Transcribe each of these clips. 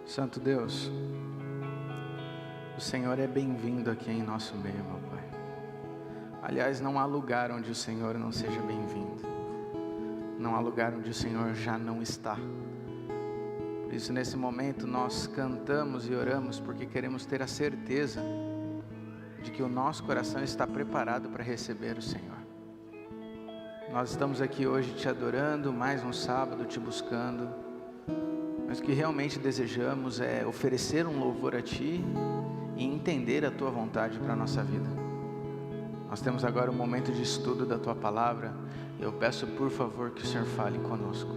Santo Deus, o Senhor é bem-vindo aqui em nosso meio, meu Pai. Aliás, não há lugar onde o Senhor não seja bem-vindo. Não há lugar onde o Senhor já não está. Por isso, nesse momento, nós cantamos e oramos porque queremos ter a certeza de que o nosso coração está preparado para receber o Senhor. Nós estamos aqui hoje te adorando, mais um sábado te buscando, mas o que realmente desejamos é oferecer um louvor a Ti e entender a Tua vontade para a nossa vida. Nós temos agora um momento de estudo da Tua palavra. Eu peço por favor que o Senhor fale conosco.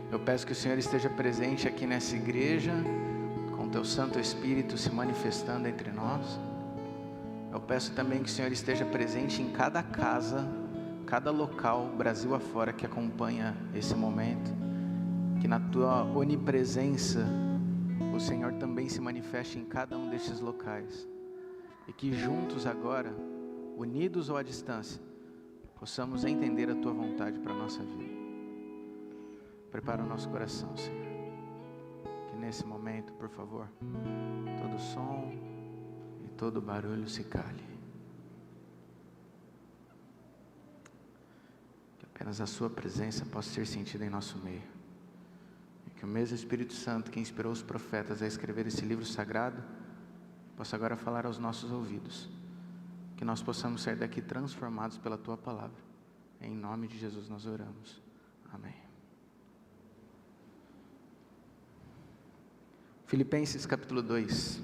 Eu peço que o Senhor esteja presente aqui nessa igreja, com o Teu Santo Espírito se manifestando entre nós. Eu peço também que o Senhor esteja presente em cada casa, cada local, Brasil afora, que acompanha esse momento. Que na Tua onipresença, o Senhor também se manifeste em cada um destes locais. E que juntos agora, unidos ou à distância, possamos entender a Tua vontade para a nossa vida. Prepara o nosso coração, Senhor. Que nesse momento, por favor, todo som e todo barulho se cale. Que apenas a Sua presença possa ser sentida em nosso meio. E que o mesmo Espírito Santo que inspirou os profetas a escrever esse livro sagrado, possa agora falar aos nossos ouvidos. Que nós possamos sair daqui transformados pela Tua palavra. Em nome de Jesus nós oramos. Amém. Filipenses capítulo 2.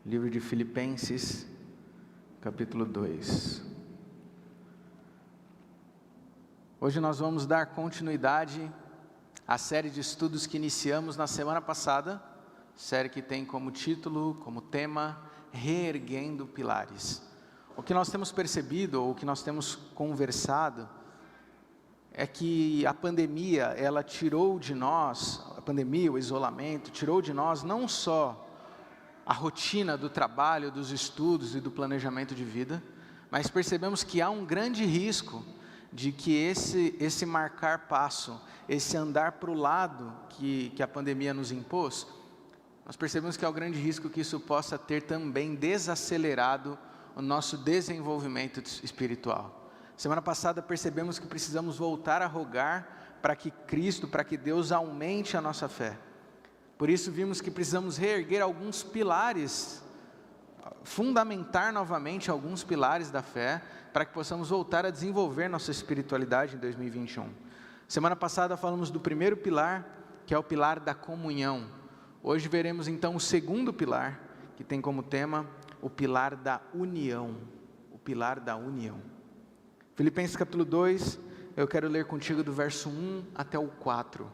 Livro de Filipenses, capítulo 2. Hoje nós vamos dar continuidade à série de estudos que iniciamos na semana passada. Série que tem como título, como tema, Reerguendo Pilares. O que nós temos percebido, ou o que nós temos conversado, é que a pandemia, ela tirou de nós, a pandemia, o isolamento, tirou de nós não só a rotina do trabalho, dos estudos e do planejamento de vida, mas percebemos que há um grande risco de que esse marcar passo, esse andar para o lado que a pandemia nos impôs, nós percebemos que há um grande risco que isso possa ter também desacelerado o nosso desenvolvimento espiritual. Semana passada percebemos que precisamos voltar a rogar para que Cristo, para que Deus aumente a nossa fé. Por isso vimos que precisamos reerguer alguns pilares, fundamentar novamente alguns pilares da fé, para que possamos voltar a desenvolver nossa espiritualidade em 2021. Semana passada falamos do primeiro pilar, que é o pilar da comunhão. Hoje veremos então o segundo pilar, que tem como tema o pilar da união. O pilar da união. Filipenses capítulo 2, eu quero ler contigo do verso 1 até o 4.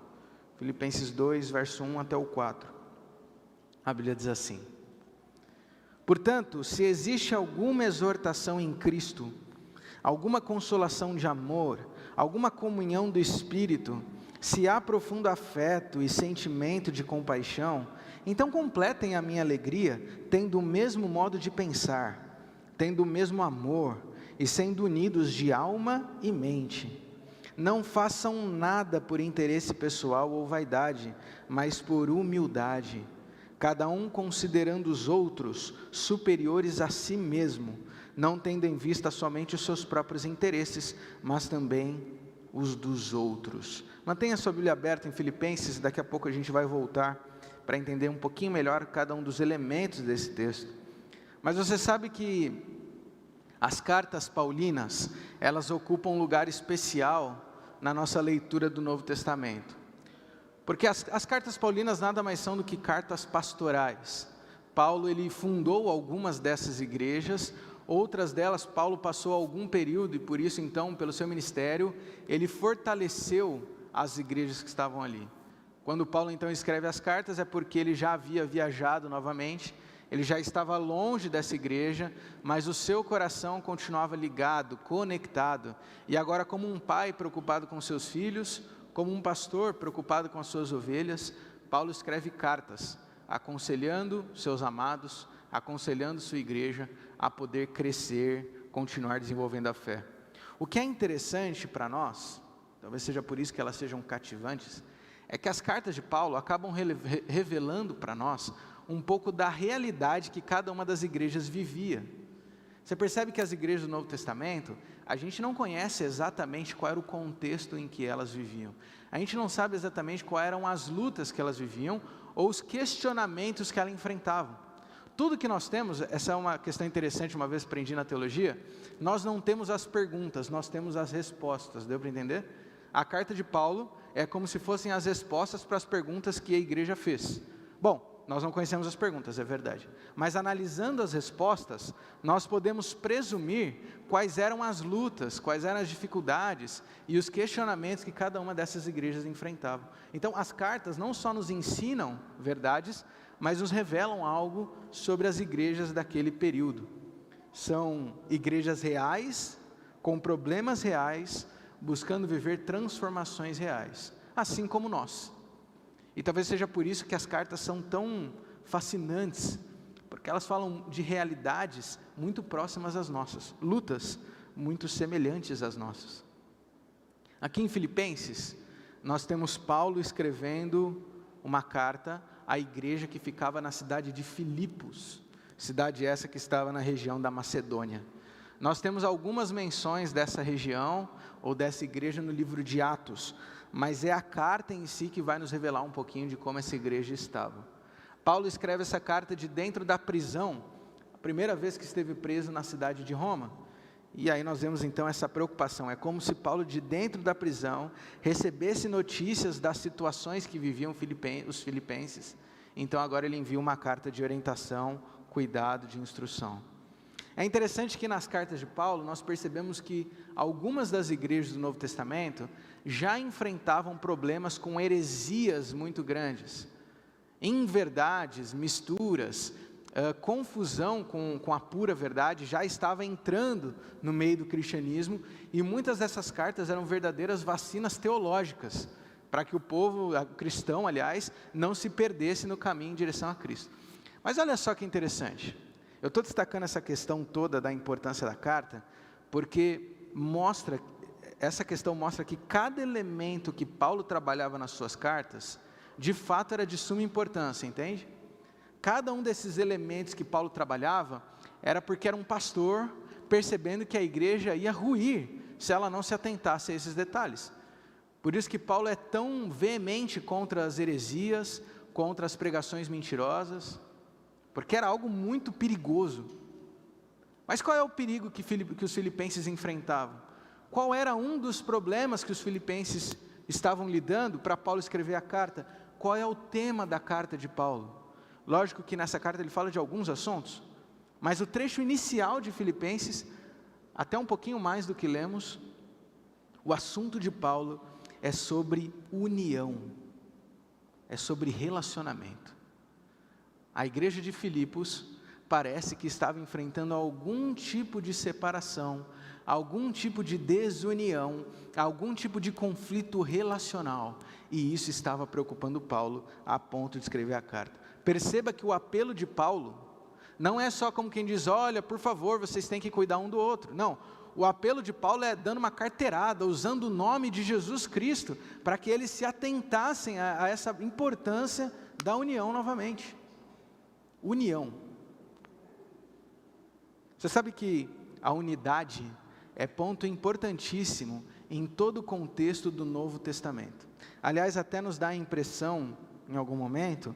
Filipenses 2, verso 1 até o 4. A Bíblia diz assim: Portanto, se existe alguma exortação em Cristo, alguma consolação de amor, alguma comunhão do Espírito, se há profundo afeto e sentimento de compaixão, então completem a minha alegria, tendo o mesmo modo de pensar, tendo o mesmo amor, e sendo unidos de alma e mente. Não façam nada por interesse pessoal ou vaidade, mas por humildade, cada um considerando os outros superiores a si mesmo, não tendo em vista somente os seus próprios interesses, mas também os dos outros. Mantenha sua Bíblia aberta em Filipenses, daqui a pouco a gente vai voltar para entender um pouquinho melhor cada um dos elementos desse texto. Mas você sabe que as cartas paulinas, elas ocupam um lugar especial na nossa leitura do Novo Testamento. Porque as cartas paulinas nada mais são do que cartas pastorais. Paulo, ele fundou algumas dessas igrejas, outras delas Paulo passou algum período e por isso então, pelo seu ministério, ele fortaleceu as igrejas que estavam ali. Quando Paulo então escreve as cartas é porque ele já havia viajado novamente, ele já estava longe dessa igreja, mas o seu coração continuava ligado, conectado. E agora, como um pai preocupado com seus filhos, como um pastor preocupado com as suas ovelhas, Paulo escreve cartas, aconselhando seus amados, aconselhando sua igreja a poder crescer, continuar desenvolvendo a fé. O que é interessante para nós, talvez seja por isso que elas sejam cativantes, é que as cartas de Paulo acabam revelando para nós um pouco da realidade que cada uma das igrejas vivia. Você percebe que as igrejas do Novo Testamento, a gente não conhece exatamente qual era o contexto em que elas viviam. A gente não sabe exatamente quais eram as lutas que elas viviam ou os questionamentos que elas enfrentavam. Tudo que nós temos, essa é uma questão interessante, uma vez aprendi na teologia, nós não temos as perguntas, nós temos as respostas, deu para entender? A carta de Paulo é como se fossem as respostas para as perguntas que a igreja fez. Bom, nós não conhecemos as perguntas, é verdade, mas analisando as respostas, nós podemos presumir quais eram as lutas, quais eram as dificuldades e os questionamentos que cada uma dessas igrejas enfrentavam. Então, as cartas não só nos ensinam verdades, mas nos revelam algo sobre as igrejas daquele período. São igrejas reais, com problemas reais, buscando viver transformações reais, assim como nós. E talvez seja por isso que as cartas são tão fascinantes, porque elas falam de realidades muito próximas às nossas, lutas muito semelhantes às nossas. Aqui em Filipenses, nós temos Paulo escrevendo uma carta à igreja que ficava na cidade de Filipos, cidade essa que estava na região da Macedônia. Nós temos algumas menções dessa região ou dessa igreja no livro de Atos, mas é a carta em si que vai nos revelar um pouquinho de como essa igreja estava. Paulo escreve essa carta de dentro da prisão, a primeira vez que esteve preso na cidade de Roma. E aí nós vemos então essa preocupação, é como se Paulo de dentro da prisão recebesse notícias das situações que viviam os filipenses. Então agora ele envia uma carta de orientação, cuidado, de instrução. É interessante que nas cartas de Paulo nós percebemos que algumas das igrejas do Novo Testamento já enfrentavam problemas com heresias muito grandes, inverdades, misturas, confusão com a pura verdade já estava entrando no meio do cristianismo, e muitas dessas cartas eram verdadeiras vacinas teológicas, para que o povo cristão, aliás, não se perdesse no caminho em direção a Cristo. Mas olha só que interessante, eu estou destacando essa questão toda da importância da carta, porque essa questão mostra que cada elemento que Paulo trabalhava nas suas cartas, de fato era de suma importância, entende? Cada um desses elementos que Paulo trabalhava, era porque era um pastor, percebendo que a igreja ia ruir, se ela não se atentasse a esses detalhes. Por isso que Paulo é tão veemente contra as heresias, contra as pregações mentirosas, porque era algo muito perigoso. Mas qual é o perigo que os filipenses enfrentavam? Qual era um dos problemas que os filipenses estavam lidando para Paulo escrever a carta? Qual é o tema da carta de Paulo? Lógico que nessa carta ele fala de alguns assuntos, mas o trecho inicial de Filipenses, até um pouquinho mais do que lemos, o assunto de Paulo é sobre união, é sobre relacionamento. A igreja de Filipos parece que estava enfrentando algum tipo de separação, algum tipo de desunião, algum tipo de conflito relacional, e isso estava preocupando Paulo a ponto de escrever a carta. Perceba que o apelo de Paulo não é só como quem diz, olha, por favor, vocês têm que cuidar um do outro. Não, o apelo de Paulo é dando uma carteirada, usando o nome de Jesus Cristo, para que eles se atentassem a essa importância da união novamente. União. Você sabe que a unidade é ponto importantíssimo em todo o contexto do Novo Testamento. Aliás, até nos dá a impressão, em algum momento,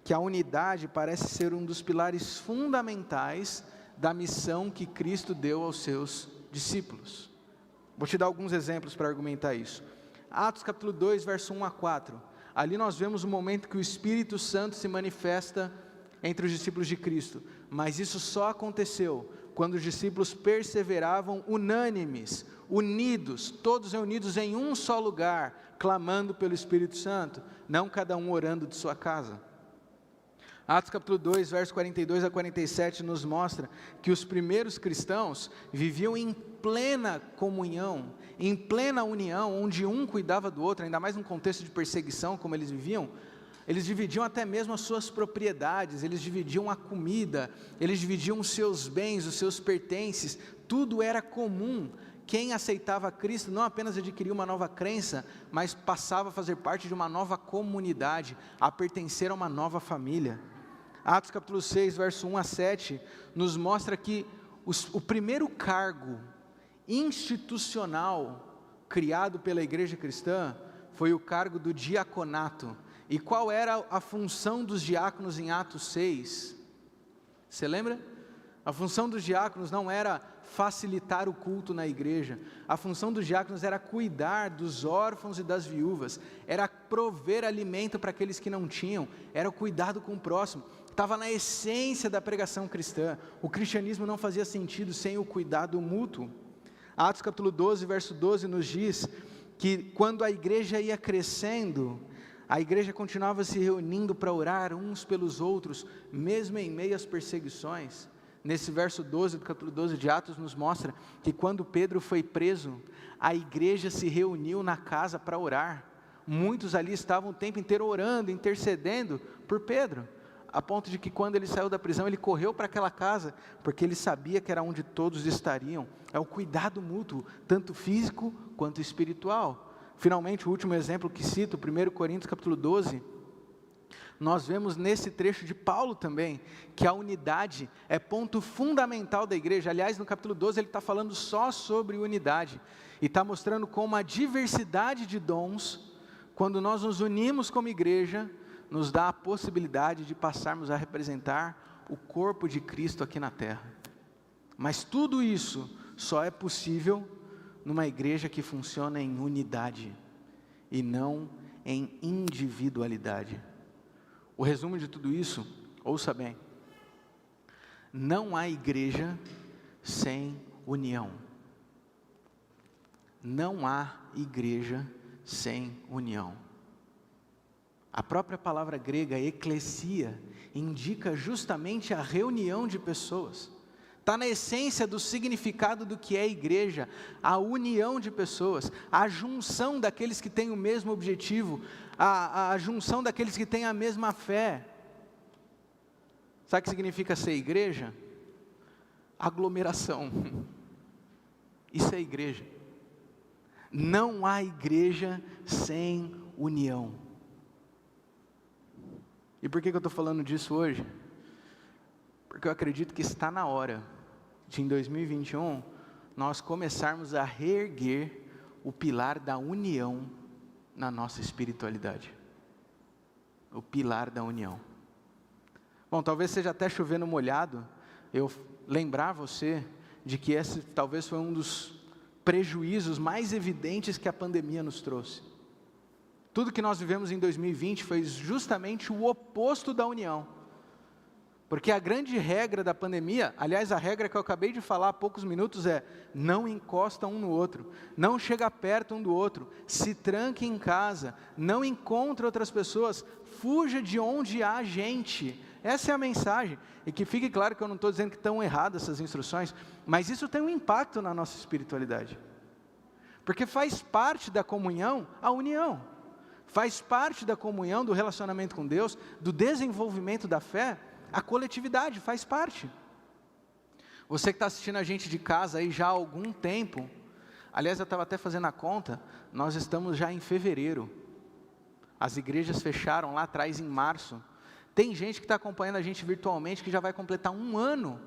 que a unidade parece ser um dos pilares fundamentais da missão que Cristo deu aos seus discípulos. Vou te dar alguns exemplos para argumentar isso. Atos capítulo 2, verso 1 a 4. Ali nós vemos o momento que o Espírito Santo se manifesta entre os discípulos de Cristo. Mas isso só aconteceu quando os discípulos perseveravam unânimes, unidos, todos reunidos em um só lugar, clamando pelo Espírito Santo, não cada um orando de sua casa. Atos capítulo 2, verso 42 a 47 nos mostra que os primeiros cristãos viviam em plena comunhão, em plena união, onde um cuidava do outro, ainda mais num contexto de perseguição como eles viviam. Eles dividiam até mesmo as suas propriedades, eles dividiam a comida, eles dividiam os seus bens, os seus pertences, tudo era comum. quem aceitava Cristo não apenas adquiria uma nova crença, mas passava a fazer parte de uma nova comunidade, a pertencer a uma nova família. Atos capítulo 6, verso 1 a 7, nos mostra que o primeiro cargo institucional criado pela igreja cristã foi o cargo do diaconato. E qual era a função dos diáconos em Atos 6? Você lembra? A função dos diáconos não era facilitar o culto na igreja. A função dos diáconos era cuidar dos órfãos e das viúvas, era prover alimento para aqueles que não tinham, era o cuidado com o próximo. Estava na essência da pregação cristã. O cristianismo não fazia sentido sem o cuidado mútuo. Atos capítulo 12, verso 12 nos diz que quando a igreja ia crescendo, a igreja continuava se reunindo para orar uns pelos outros, mesmo em meio às perseguições. Nesse verso 12 do capítulo 12 de Atos nos mostra que quando Pedro foi preso, a igreja se reuniu na casa para orar. Muitos ali estavam o tempo inteiro orando, intercedendo por Pedro, a ponto de que quando ele saiu da prisão, ele correu para aquela casa, porque ele sabia que era onde todos estariam. É o cuidado mútuo, tanto físico quanto espiritual. Finalmente, o último exemplo que cito, 1 Coríntios capítulo 12, nós vemos nesse trecho de Paulo também, que a unidade é ponto fundamental da igreja. Aliás, no capítulo 12 ele está falando só sobre unidade, e está mostrando como a diversidade de dons, quando nós nos unimos como igreja, nos dá a possibilidade de passarmos a representar o corpo de Cristo aqui na terra. Mas tudo isso só é possível numa igreja que funciona em unidade e não em individualidade. O resumo de tudo isso, ouça bem: não há igreja sem união. Não há igreja sem união. A própria palavra grega, eclesia, indica justamente a reunião de pessoas. Está na essência do significado do que é igreja, a união de pessoas, a junção daqueles que têm o mesmo objetivo, a junção daqueles que têm a mesma fé. Sabe o que significa ser igreja? Aglomeração. Isso é igreja. Não há igreja sem união. E por que eu estou falando disso hoje? Porque eu acredito que está na hora de, em 2021, nós começarmos a reerguer o pilar da união na nossa espiritualidade. O pilar da união. Bom, talvez seja até chovendo molhado, eu lembrar você de que esse talvez foi um dos prejuízos mais evidentes que a pandemia nos trouxe. Tudo que nós vivemos em 2020 foi justamente o oposto da união. Porque a grande regra da pandemia, aliás, a regra que eu acabei de falar há poucos minutos é: não encosta um no outro, não chega perto um do outro, se tranque em casa, não encontre outras pessoas, fuja de onde há gente. Essa é a mensagem. E que fique claro que eu não estou dizendo que estão erradas essas instruções, mas isso tem um impacto na nossa espiritualidade. Porque faz parte da comunhão a união. Faz parte da comunhão, do relacionamento com Deus, do desenvolvimento da fé, a coletividade faz parte. Você que está assistindo a gente de casa aí já há algum tempo, aliás, eu estava até fazendo a conta, nós estamos já em fevereiro. As igrejas fecharam lá atrás em março. Tem gente que está acompanhando a gente virtualmente que já vai completar 1 ano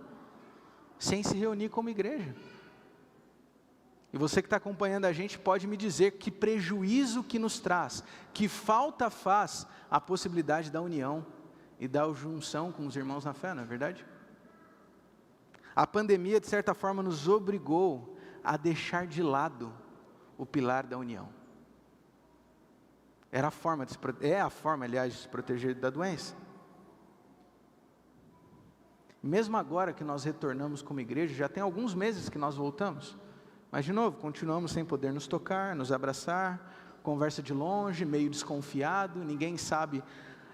sem se reunir como igreja. E você que está acompanhando a gente pode me dizer que prejuízo que nos traz, que falta faz a possibilidade da união e da junção com os irmãos na fé, não é verdade? A pandemia, de certa forma, nos obrigou a deixar de lado o pilar da união. É a forma, aliás, de se proteger da doença. Mesmo agora que nós retornamos como igreja, já tem alguns meses que nós voltamos. Mas, de novo, continuamos sem poder nos tocar, nos abraçar, conversa de longe, meio desconfiado, ninguém sabe.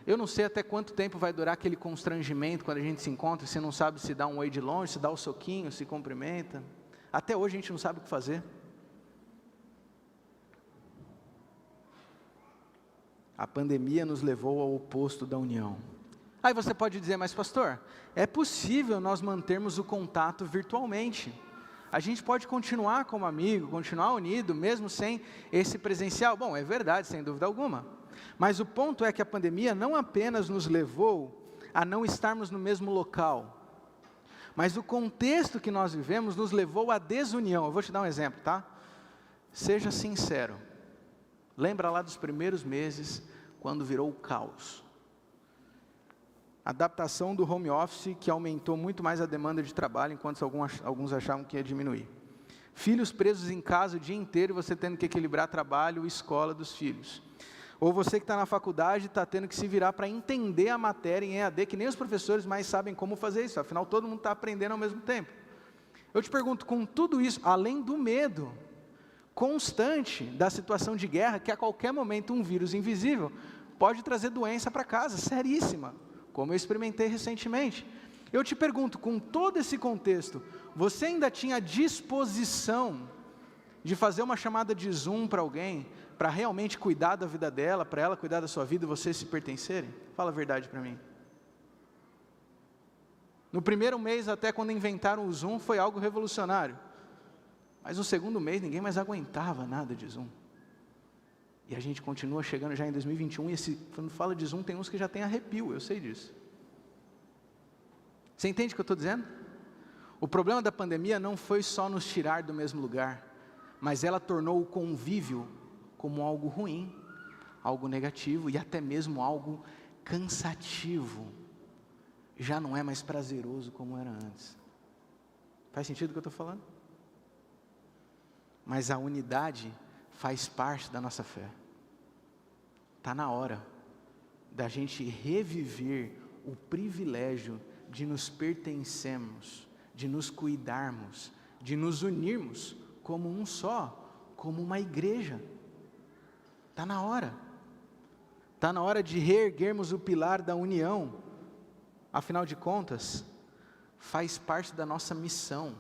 Eu não sei até quanto tempo vai durar aquele constrangimento quando a gente se encontra, você não sabe se dá um oi de longe, se dá o soquinho, se cumprimenta. Até hoje a gente não sabe o que fazer. A pandemia nos levou ao oposto da união. Aí você pode dizer: mas pastor, é possível nós mantermos o contato virtualmente? A gente pode continuar como amigo, continuar unido, mesmo sem esse presencial. Bom, é verdade, sem dúvida alguma. Mas o ponto é que a pandemia não apenas nos levou a não estarmos no mesmo local, mas o contexto que nós vivemos nos levou à desunião. Eu vou te dar um exemplo, tá? Seja sincero. Lembra lá dos primeiros meses, quando virou o caos. Adaptação do home office, que aumentou muito mais a demanda de trabalho, enquanto alguns achavam que ia diminuir. Filhos presos em casa o dia inteiro, você tendo que equilibrar trabalho e escola dos filhos. Ou você que está na faculdade está tendo que se virar para entender a matéria em EAD, que nem os professores mais sabem como fazer isso, afinal todo mundo está aprendendo ao mesmo tempo. Eu te pergunto, com tudo isso, além do medo constante da situação de guerra, que a qualquer momento um vírus invisível pode trazer doença para casa, seríssima, como eu experimentei recentemente. Eu te pergunto, com todo esse contexto, você ainda tinha disposição de fazer uma chamada de Zoom para alguém, para realmente cuidar da vida dela, para ela cuidar da sua vida e vocês se pertencerem? Fala a verdade para mim. No primeiro mês, até quando inventaram o Zoom, foi algo revolucionário. Mas no segundo mês, ninguém mais aguentava nada de Zoom. E a gente continua chegando já em 2021, e quando fala de Zoom, tem uns que já tem arrepio, eu sei disso. Você entende o que eu estou dizendo? O problema da pandemia não foi só nos tirar do mesmo lugar, mas ela tornou o convívio como algo ruim, algo negativo e até mesmo algo cansativo. Já não é mais prazeroso como era antes. Faz sentido o que eu estou falando? Mas a unidade faz parte da nossa fé. Está na hora da gente reviver o privilégio de nos pertencermos, de nos cuidarmos, de nos unirmos como um só, como uma igreja. Está na hora. Está na hora de reerguermos o pilar da união. Afinal de contas, faz parte da nossa missão.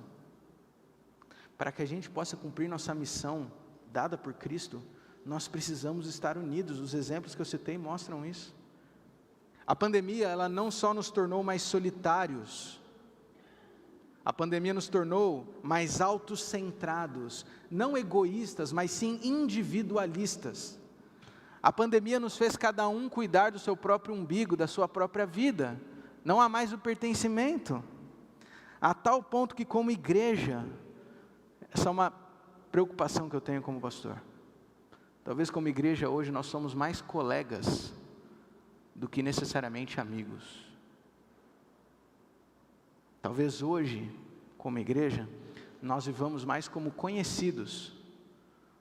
Para que a gente possa cumprir nossa missão dada por Cristo, nós precisamos estar unidos. Os exemplos que eu citei mostram isso. A pandemia, ela não só nos tornou mais solitários, a pandemia nos tornou mais autocentrados, não egoístas, mas sim individualistas. A pandemia nos fez cada um cuidar do seu próprio umbigo, da sua própria vida. Não há mais o pertencimento. A tal ponto que, como igreja, essa é uma preocupação que eu tenho como pastor. Talvez como igreja hoje nós somos mais colegas do que necessariamente amigos. Talvez hoje, como igreja, nós vivamos mais como conhecidos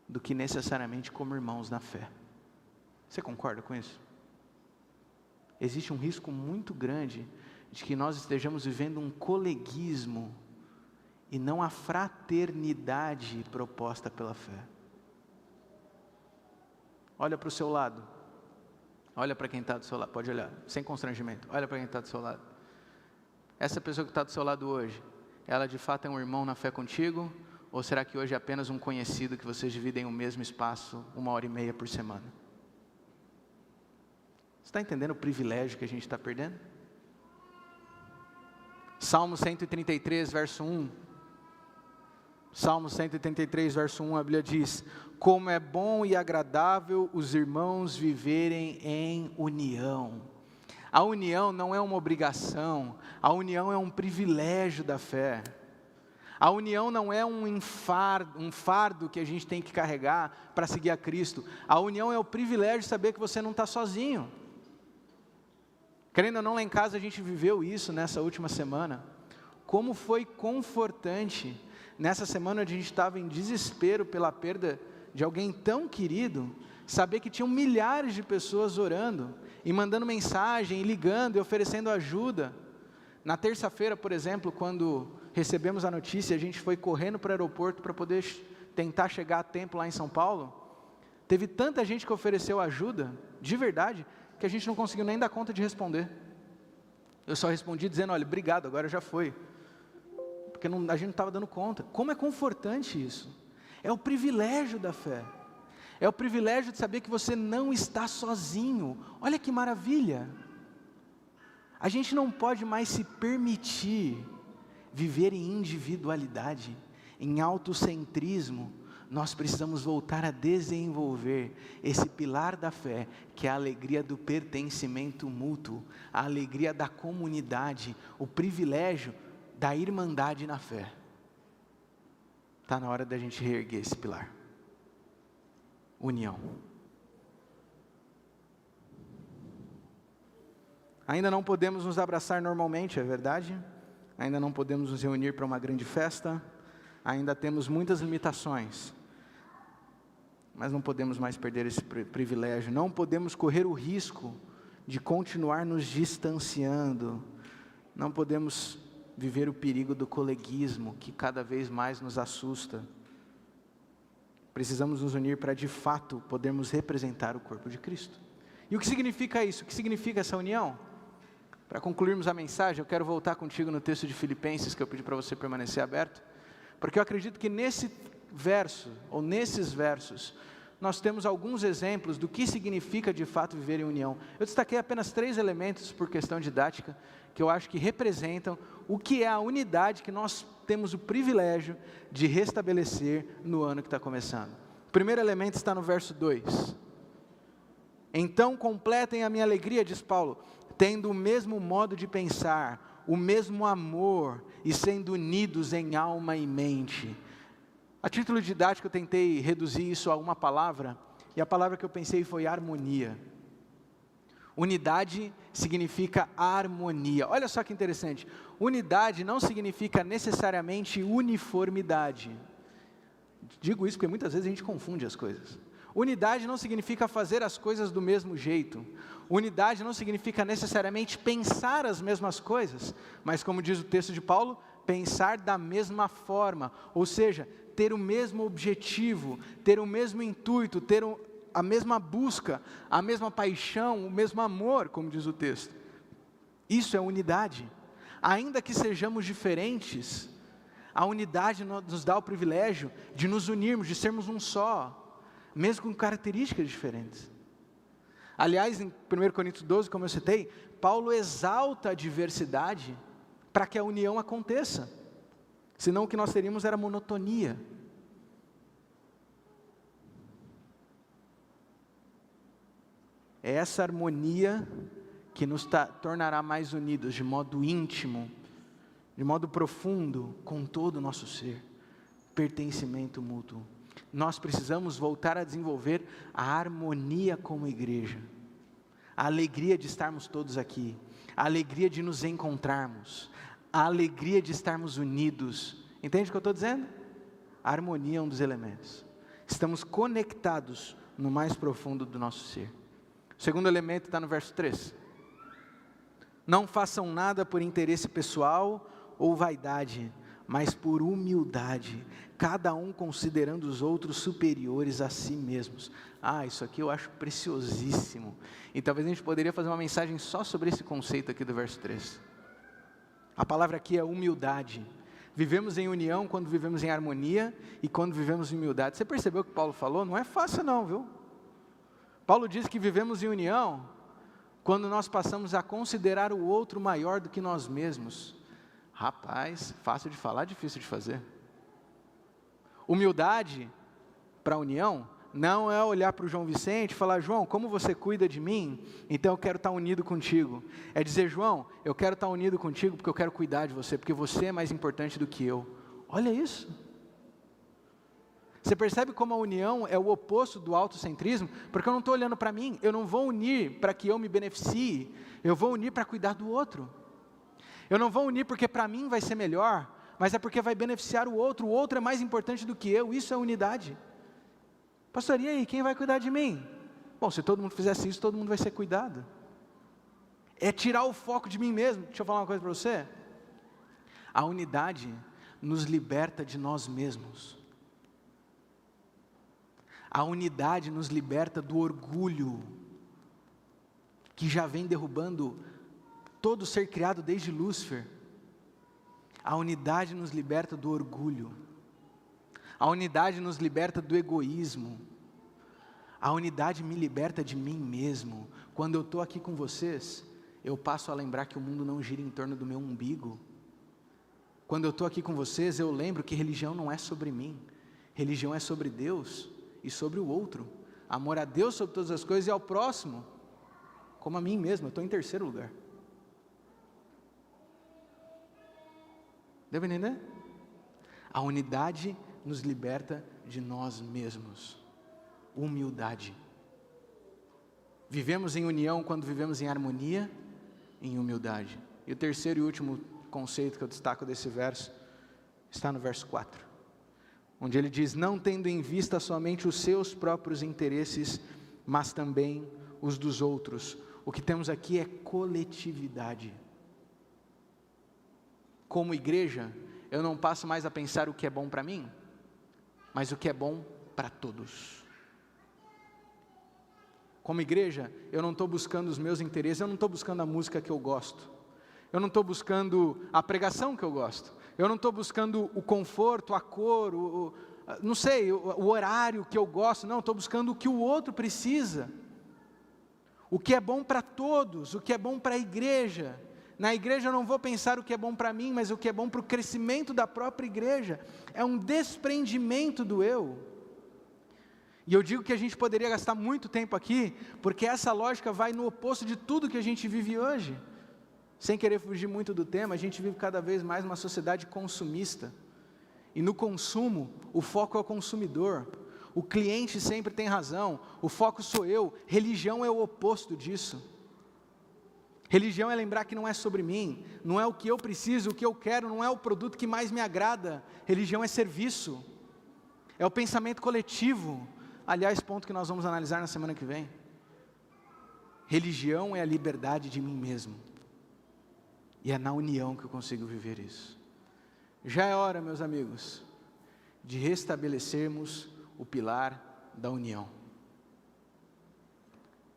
do que necessariamente como irmãos na fé. Você concorda com isso? Existe um risco muito grande de que nós estejamos vivendo um coleguismo e não a fraternidade proposta pela fé. Olha para o seu lado. Olha para quem está do seu lado. Pode olhar, sem constrangimento. Olha para quem está do seu lado. Essa pessoa que está do seu lado hoje, ela de fato é um irmão na fé contigo? Ou será que hoje é apenas um conhecido que vocês dividem o mesmo espaço 1h30 por semana? Você está entendendo o privilégio que a gente está perdendo? Salmo 133, verso 1. Salmo 133, verso 1, a Bíblia diz: como é bom e agradável os irmãos viverem em união. A união não é uma obrigação, a união é um privilégio da fé. A união não é um fardo que a gente tem que carregar para seguir a Cristo. A união é o privilégio de saber que você não está sozinho. Querendo ou não, lá em casa a gente viveu isso nessa última semana. Como foi confortante, nessa semana onde a gente estava em desespero pela perda de alguém tão querido, saber que tinham milhares de pessoas orando, e mandando mensagem, e ligando, e oferecendo ajuda. Na terça-feira, por exemplo, quando recebemos a notícia, a gente foi correndo para o aeroporto para poder tentar chegar a tempo lá em São Paulo. Teve tanta gente que ofereceu ajuda, de verdade, que a gente não conseguiu nem dar conta de responder. Eu só respondi dizendo: olha, obrigado, agora já foi. Porque a gente não estava dando conta. Como é confortante isso. É o privilégio da fé. É o privilégio de saber que você não está sozinho. Olha que maravilha. A gente não pode mais se permitir viver em individualidade, em autocentrismo, nós precisamos voltar a desenvolver esse pilar da fé, que é a alegria do pertencimento mútuo, a alegria da comunidade, o privilégio da irmandade na fé. Está na hora da gente reerguer esse pilar. União. Ainda não podemos nos abraçar normalmente, é verdade? Ainda não podemos nos reunir para uma grande festa, ainda temos muitas limitações, mas não podemos mais perder esse privilégio, não podemos correr o risco de continuar nos distanciando, não podemos viver o perigo do coleguismo, que cada vez mais nos assusta. Precisamos nos unir para de fato podermos representar o corpo de Cristo. E o que significa isso? O que significa essa união? Para concluirmos a mensagem, eu quero voltar contigo no texto de Filipenses, que eu pedi para você permanecer aberto, porque eu acredito que nesse verso, ou nesses versos, nós temos alguns exemplos do que significa de fato viver em união. Eu destaquei apenas 3 elementos por questão didática, que eu acho que representam o que é a unidade que nós temos o privilégio de restabelecer no ano que está começando. O primeiro elemento está no verso 2. Então completem a minha alegria, diz Paulo, tendo o mesmo modo de pensar, o mesmo amor e sendo unidos em alma e mente. A título didático eu tentei reduzir isso a uma palavra, e a palavra que eu pensei foi harmonia. Unidade significa harmonia. Olha só que interessante, unidade não significa necessariamente uniformidade. Digo isso porque muitas vezes a gente confunde as coisas. Unidade não significa fazer as coisas do mesmo jeito. Unidade não significa necessariamente pensar as mesmas coisas, mas como diz o texto de Paulo, pensar da mesma forma, ou seja, ter o mesmo objetivo, ter o mesmo intuito, ter a mesma busca, a mesma paixão, o mesmo amor, como diz o texto. Isso é unidade. Ainda que sejamos diferentes, a unidade nos dá o privilégio de nos unirmos, de sermos um só, mesmo com características diferentes. Aliás, em 1 Coríntios 12, como eu citei, Paulo exalta a diversidade para que a união aconteça. Senão o que nós teríamos era monotonia. É essa harmonia que nos tornará mais unidos de modo íntimo, de modo profundo, com todo o nosso ser. Pertencimento mútuo. Nós precisamos voltar a desenvolver a harmonia como igreja. A alegria de estarmos todos aqui. A alegria de nos encontrarmos. A alegria de estarmos unidos. Entende o que eu estou dizendo? A harmonia é um dos elementos. Estamos conectados no mais profundo do nosso ser. O segundo elemento está no verso 3. Não façam nada por interesse pessoal ou vaidade, mas por humildade, cada um considerando os outros superiores a si mesmos. Isso aqui eu acho preciosíssimo. E talvez a gente poderia fazer uma mensagem só sobre esse conceito aqui do verso 3. A palavra aqui é humildade. Vivemos em união quando vivemos em harmonia e quando vivemos em humildade. Você percebeu o que Paulo falou? Não é fácil não, viu? Paulo diz que vivemos em união quando nós passamos a considerar o outro maior do que nós mesmos. Rapaz, fácil de falar, difícil de fazer. Humildade para a união não é olhar para o João Vicente e falar: João, como você cuida de mim, então eu quero estar unido contigo. É dizer: João, eu quero estar unido contigo porque eu quero cuidar de você, porque você é mais importante do que eu. Olha isso. Você percebe como a união é o oposto do autocentrismo? Porque eu não estou olhando para mim, eu não vou unir para que eu me beneficie, eu vou unir para cuidar do outro. Eu não vou unir porque para mim vai ser melhor, mas é porque vai beneficiar o outro é mais importante do que eu, isso é unidade. Pastor, e aí, quem vai cuidar de mim? Bom, se todo mundo fizesse isso, todo mundo vai ser cuidado. É tirar o foco de mim mesmo. Deixa eu falar uma coisa para você. A unidade nos liberta de nós mesmos. A unidade nos liberta do orgulho, que já vem derrubando todo ser criado desde Lúcifer. A unidade nos liberta do orgulho. A unidade nos liberta do egoísmo. A unidade me liberta de mim mesmo. Quando eu estou aqui com vocês, eu passo a lembrar que o mundo não gira em torno do meu umbigo. Quando eu estou aqui com vocês, eu lembro que religião não é sobre mim. Religião é sobre Deus e sobre o outro. Amor a Deus sobre todas as coisas e ao próximo, como a mim mesmo. Eu estou em terceiro lugar. Deve entender? A unidade nos liberta de nós mesmos. Humildade. Vivemos em união quando vivemos em harmonia, em humildade. E o terceiro e último conceito que eu destaco desse verso está no verso 4, onde ele diz: não tendo em vista somente os seus próprios interesses, mas também os dos outros. O que temos aqui é coletividade. Como igreja, eu não passo mais a pensar o que é bom para mim, mas o que é bom para todos. Como igreja, eu não estou buscando os meus interesses, eu não estou buscando a música que eu gosto, eu não estou buscando a pregação que eu gosto, eu não estou buscando o conforto, a cor, não sei, o horário que eu gosto, não, estou buscando o que o outro precisa, o que é bom para todos, o que é bom para a igreja. Na igreja eu não vou pensar o que é bom para mim, mas o que é bom para o crescimento da própria igreja. É um desprendimento do eu. E eu digo que a gente poderia gastar muito tempo aqui, porque essa lógica vai no oposto de tudo que a gente vive hoje. Sem querer fugir muito do tema, a gente vive cada vez mais uma sociedade consumista. E no consumo, o foco é o consumidor. O cliente sempre tem razão, o foco sou eu. Religião é o oposto disso. Religião é lembrar que não é sobre mim, não é o que eu preciso, o que eu quero, não é o produto que mais me agrada. Religião é serviço, é o pensamento coletivo. Aliás, ponto que nós vamos analisar na semana que vem. Religião é a liberdade de mim mesmo, e é na união que eu consigo viver isso. Já é hora, meus amigos, de restabelecermos o pilar da união.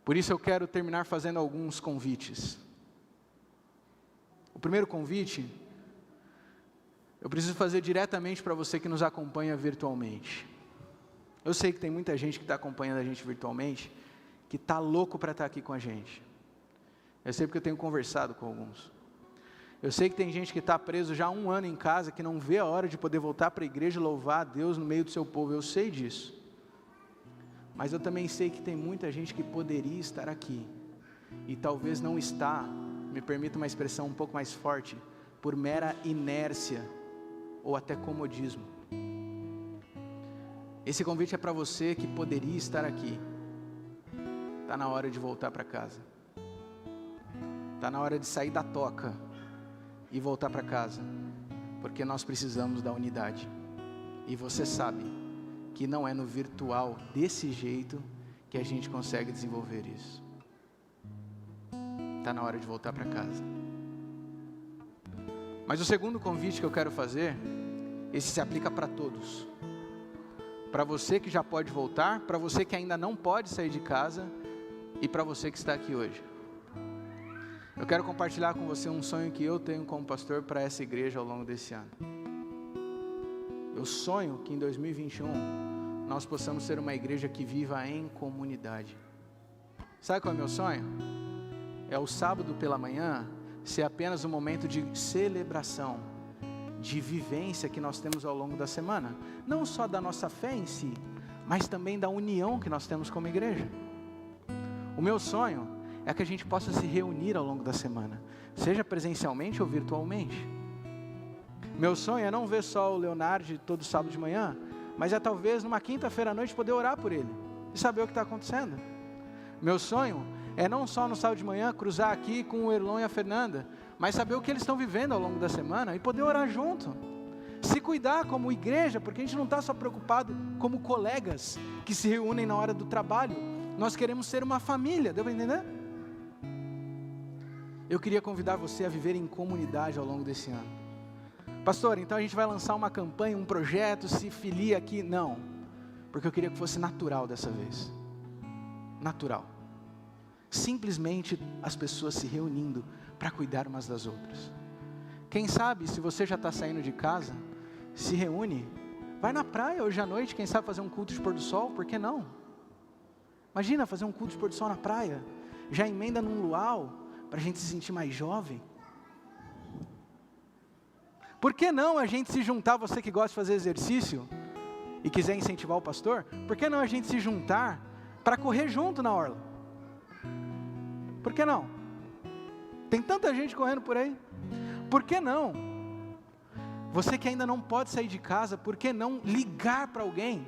Por isso eu quero terminar fazendo alguns convites. O primeiro convite, eu preciso fazer diretamente para você que nos acompanha virtualmente. Eu sei que tem muita gente que está acompanhando a gente virtualmente, que está louco para estar aqui com a gente. Eu sei porque eu tenho conversado com alguns. Eu sei que tem gente que está preso já há 1 ano em casa, que não vê a hora de poder voltar para a igreja e louvar a Deus no meio do seu povo. Eu sei disso. Mas eu também sei que tem muita gente que poderia estar aqui, e talvez não está, me permita uma expressão um pouco mais forte, por mera inércia, ou até comodismo. Esse convite é para você que poderia estar aqui. Está na hora de voltar para casa. Está na hora de sair da toca e voltar para casa, porque nós precisamos da unidade. E você sabe que não é no virtual desse jeito que a gente consegue desenvolver isso. Está na hora de voltar para casa. Mas o segundo convite que eu quero fazer, esse se aplica para todos. Para você que já pode voltar, para você que ainda não pode sair de casa, e para você que está aqui hoje. Eu quero compartilhar com você um sonho que eu tenho como pastor para essa igreja ao longo desse ano. Eu sonho que em 2021 nós possamos ser uma igreja que viva em comunidade. Sabe qual é o meu sonho? É o sábado pela manhã ser apenas um momento de celebração, de vivência que nós temos ao longo da semana. Não só da nossa fé em si, mas também da união que nós temos como igreja. O meu sonho é que a gente possa se reunir ao longo da semana, seja presencialmente ou virtualmente. Meu sonho é não ver só o Leonardo todo sábado de manhã, mas é talvez numa quinta-feira à noite poder orar por ele e saber o que está acontecendo. Meu sonho é não só no sábado de manhã cruzar aqui com o Erlon e a Fernanda, mas saber o que eles estão vivendo ao longo da semana e poder orar junto. Se cuidar como igreja, porque a gente não está só preocupado como colegas que se reúnem na hora do trabalho. Nós queremos ser uma família, deu para entender? Eu queria convidar você a viver em comunidade ao longo desse ano. Pastor, então a gente vai lançar uma campanha, um projeto, se filia aqui? Não, porque eu queria que fosse natural dessa vez. Natural. Simplesmente as pessoas se reunindo para cuidar umas das outras. Quem sabe, se você já está saindo de casa, se reúne, vai na praia hoje à noite, quem sabe fazer um culto de pôr do sol, por que não? Imagina fazer um culto de pôr do sol na praia, já emenda num luau, para a gente se sentir mais jovem. Por que não a gente se juntar, você que gosta de fazer exercício e quiser incentivar o pastor, por que não a gente se juntar para correr junto na orla? Por que não? Tem tanta gente correndo por aí. Por que não? Você que ainda não pode sair de casa, por que não ligar para alguém?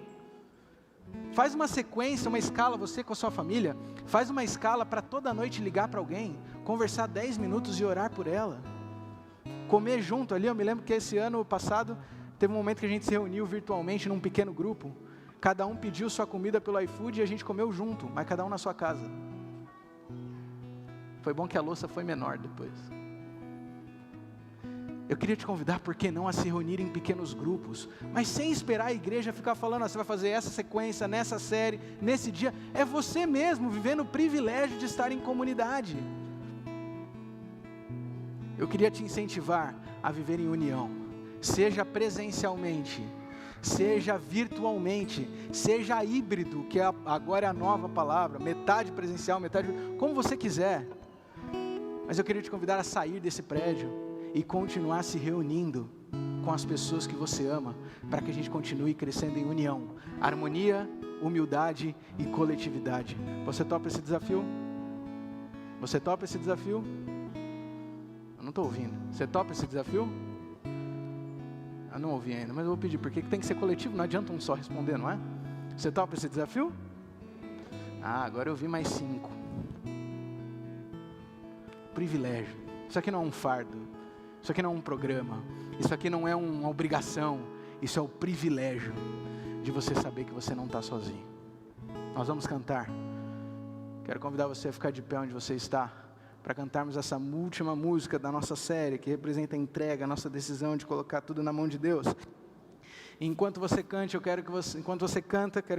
Faz uma sequência, uma escala, você com a sua família, faz uma escala para toda noite ligar para alguém, conversar 10 minutos e orar por ela. Comer junto ali, eu me lembro que esse ano passado, teve um momento que a gente se reuniu virtualmente num pequeno grupo, cada um pediu sua comida pelo iFood e a gente comeu junto, mas cada um na sua casa. Foi bom que a louça foi menor depois. Eu queria te convidar, por que não, a se reunir em pequenos grupos, mas sem esperar a igreja ficar falando, você vai fazer essa sequência, nessa série, nesse dia. É você mesmo vivendo o privilégio de estar em comunidade. Eu queria te incentivar a viver em união, seja presencialmente, seja virtualmente, seja híbrido, que agora é a nova palavra, metade presencial, metade, como você quiser. Mas eu queria te convidar a sair desse prédio e continuar se reunindo com as pessoas que você ama, para que a gente continue crescendo em união, harmonia, humildade e coletividade. Você topa esse desafio? Você topa esse desafio? Eu não estou ouvindo. Você topa esse desafio? Eu não ouvi ainda, mas eu vou pedir, porque tem que ser coletivo, não adianta um só responder, não é? Você topa esse desafio? Agora eu vi mais 5. Privilégio. Isso aqui não é um fardo, isso aqui não é um programa, isso aqui não é uma obrigação, isso é o privilégio de você saber que você não está sozinho. Nós vamos cantar. Quero convidar você a ficar de pé onde você está, para cantarmos essa última música da nossa série, que representa a entrega, a nossa decisão de colocar tudo na mão de Deus. Enquanto você canta, quero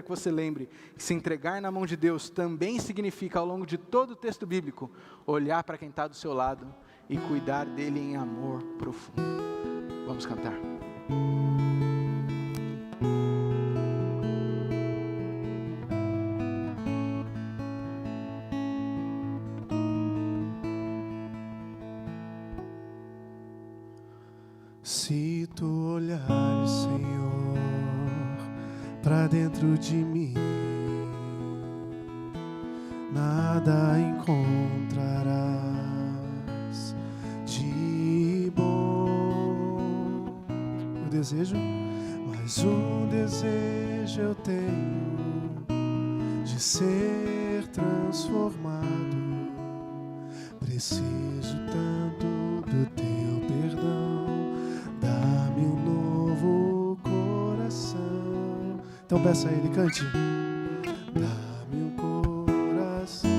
que você lembre que se entregar na mão de Deus também significa, ao longo de todo o texto bíblico, olhar para quem está do seu lado e cuidar dele em amor profundo. Vamos cantar. Se tu olhares, Senhor, para dentro de mim, nada encontrarás de bom. O desejo, mas um desejo eu tenho de ser transformado. Preciso tanto do teu perdão. Dá-me um novo coração. Então peça a Ele, cante. Dá-me um coração.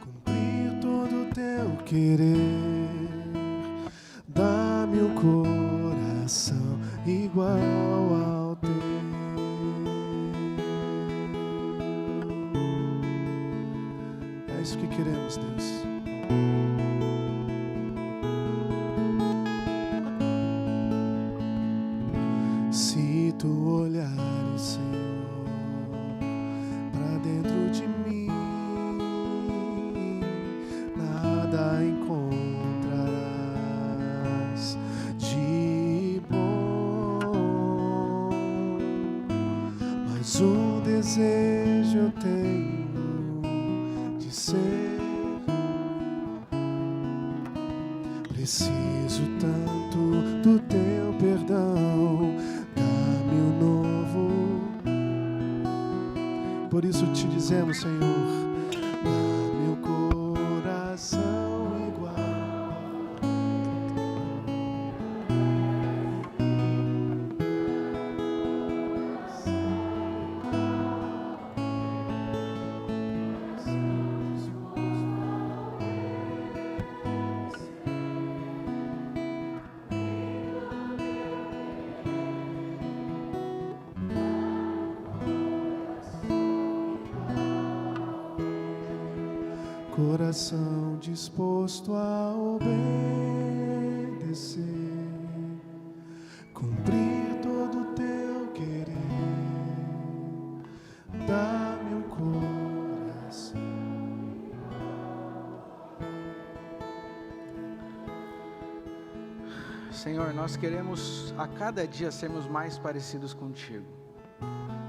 Cumprir todo o teu querer. Dá-me um coração igual ao teu. É isso que queremos, Deus. Se tu olhares, Senhor, para dentro de mim, nada encontrarás de bom, mas um desejo eu tenho de ser. Preciso tanto do teu perdão. Dá-me um novo. Por isso te dizemos, Senhor, dá-me um coração igual. coração disposto a obedecer, cumprir todo o teu querer, dá-me um coração. Senhor, nós queremos a cada dia sermos mais parecidos contigo.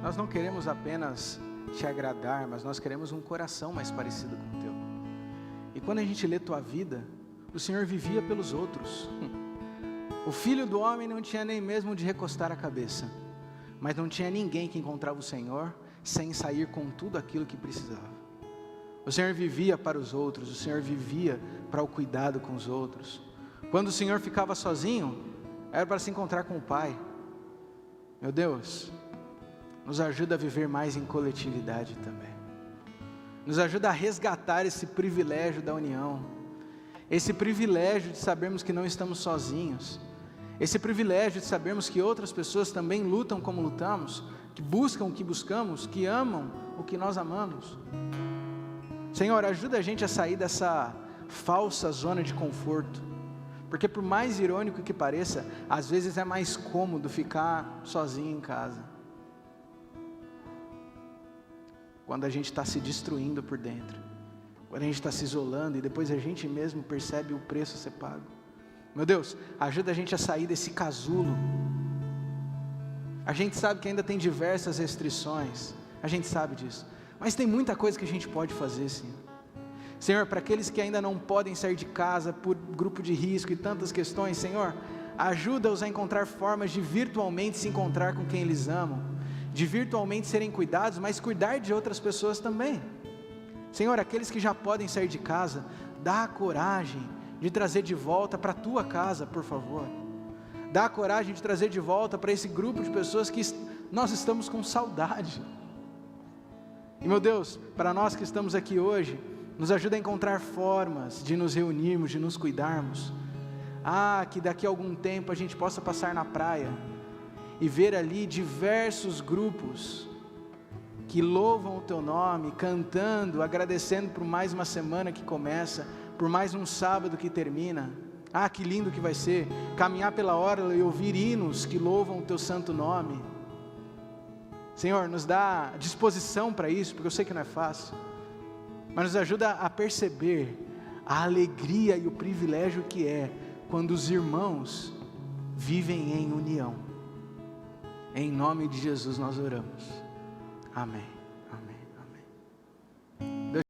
Nós não queremos apenas te agradar, mas nós queremos um coração mais parecido com o teu. E quando a gente lê tua vida, o Senhor vivia pelos outros. O Filho do Homem não tinha nem mesmo de recostar a cabeça, mas não tinha ninguém que encontrava o Senhor sem sair com tudo aquilo que precisava. O Senhor vivia para os outros, o Senhor vivia para o cuidado com os outros. Quando o Senhor ficava sozinho, era para se encontrar com o Pai. Meu Deus, nos ajuda a viver mais em coletividade também. Nos ajuda a resgatar esse privilégio da união, esse privilégio de sabermos que não estamos sozinhos, esse privilégio de sabermos que outras pessoas também lutam como lutamos, que buscam o que buscamos, que amam o que nós amamos. Senhor, ajuda a gente a sair dessa falsa zona de conforto, porque por mais irônico que pareça, às vezes é mais cômodo ficar sozinho em casa, quando a gente está se destruindo por dentro, quando a gente está se isolando e depois a gente mesmo percebe o preço a ser pago. Meu Deus, ajuda a gente a sair desse casulo. A gente sabe que ainda tem diversas restrições, a gente sabe disso, mas tem muita coisa que a gente pode fazer, Senhor. Senhor, para aqueles que ainda não podem sair de casa por grupo de risco e tantas questões, Senhor, ajuda-os a encontrar formas de virtualmente se encontrar com quem eles amam, de virtualmente serem cuidados, mas cuidar de outras pessoas também. Senhor, aqueles que já podem sair de casa, dá a coragem de trazer de volta para a tua casa, por favor. Dá a coragem de trazer de volta para esse grupo de pessoas que nós estamos com saudade. E meu Deus, para nós que estamos aqui hoje, nos ajuda a encontrar formas de nos reunirmos, de nos cuidarmos. Que daqui a algum tempo a gente possa passar na praia e ver ali diversos grupos que louvam o teu nome, cantando, agradecendo por mais uma semana que começa, por mais um sábado que termina. Que lindo que vai ser caminhar pela orla e ouvir hinos que louvam o teu santo nome. Senhor, nos dá disposição para isso, porque eu sei que não é fácil, mas nos ajuda a perceber a alegria e o privilégio que é quando os irmãos vivem em união. Em nome de Jesus nós oramos. Amém.